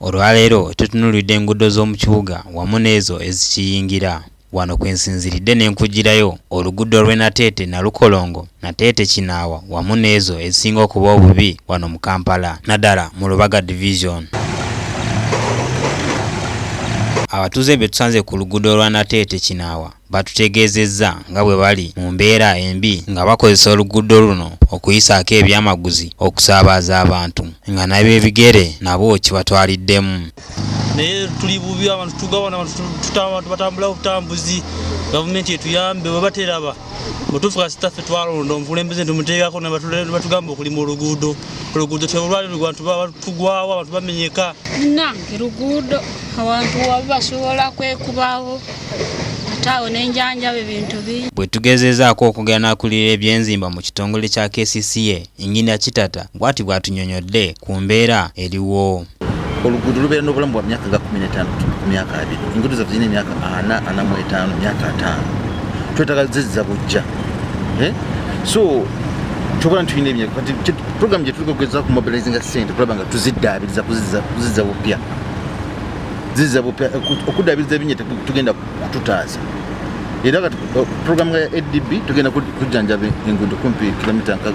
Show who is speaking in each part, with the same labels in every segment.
Speaker 1: Olwaleero tutunuulidde enguudo z'omu kibuga wamu n'ezo ezikiyingira. Wano kwensinziridde ne nkugirayo oluguudo lw'e Nateete Nalukolongo, Nateete Kinaawa wamu n'ezo ezisinga okuba obubi wano mu Kampala, naddala mu Lubaga Division. Abatuuze be tusanze ku luguudo lwa Nateete Kinaawa batutegeezezza nga bwe bali mu mbeera embi nga bakozesa oluguudo luno okuyisaako ebyamaguzi okusaabaza abantu, nga n'ab'ebigere nabo kibatwaliddemu.
Speaker 2: Naye tuli bubi abantu tugawana abantu batambula obutambuzi, gavumenti etuyambe bwe bateraba mutufuka sitaffe twalonda omukulembeze tumuteekako ne batugamba okulima oluguudo tebulwaliro abantu batugwawo abantu bamenyeka.
Speaker 3: Nange luguudo abantu basobola kwekubawo ataawo n'enjanja ebintu bingi.
Speaker 1: Bwe tugezezaako okugenda n'akulira ebyenzimba mu kitongole kya KCCA, Engineer Kitata bw'ati bw'atunyonyodde ku mbeera eriwo.
Speaker 4: Oluguudo lubeera n'obulamu bwa myaka 15 ku myaka 2, enguudo zaffe zirina emyaka 45 myaka 5. Twetaaga zizza bujja. So kyobala tulina emyaka kati program gye tuliko kugeza ku mobilizing ssente kulaba nga tuziddaabiriza kuzizza bupya. Zizza bupya okuddaabiriza ebinye tugenda kututaasa. Era kati program ya ADB tugenda kujjanjaba enguudo kumpi kilomita 69.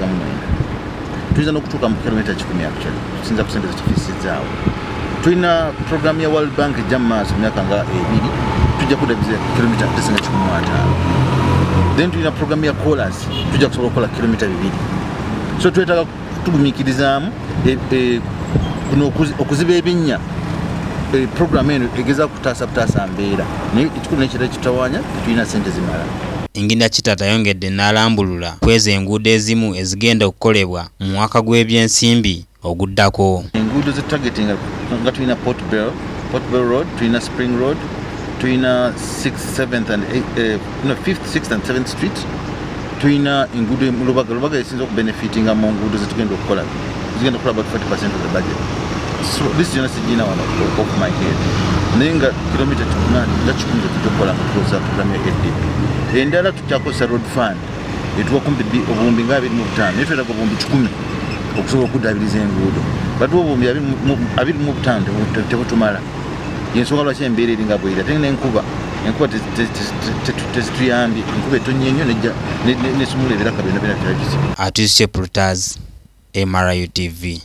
Speaker 4: Tuyinza n'okutuuka mu kilomita 10 actually tusinza ku ssente zetufiisizaawo. Tulina program ya World Bank ejja mu maaso myaka nga 2 tujja kuddaabiriza kilomita 15. Then tulina program ya Chorus tujja kusobola okukola kilomita 2. So twetaaga tugumiikirizaamu kuno okuziba ebinnya. Program eno egeza kutaasa mbeera naye ekikulu n'ekirala kitawanya tulina ssente zimala.
Speaker 1: Engineer Kitata yongedde n'alambulula kweza enguudo ezimu ezigenda okukolebwa mu mwaka gw'ebyensimbi oguddako.
Speaker 4: Enguudo ze targeting nga tulina Port Bell Road, tulina Spring Road, tulina 6th, 7th and 5th, 6th and 7th Street, tulina enguudo mu Lubaga esinza okubenefitinga mu nguudo zetugenda okukola. Zigenda okukola about 40% of the budget. So this is just off my head. Nenga kilomita 8 ndachikunza tutokola kukoza program ya ADB. Endala tukyakosa road fund. Etuwa kumbi obumbi nga 25. Netwera ko obumbi 10 okusobola okuddaabiriza enguudo. Batu obumbi 25 tebutumala. Yensonga lwaki embeera eringa bwera. Ate n'enkuba tezituyambi. Enkuba etonnye nnyo n'esumula ebiraka byonna byonna.
Speaker 1: Atuuse Prutaz, MRU TV.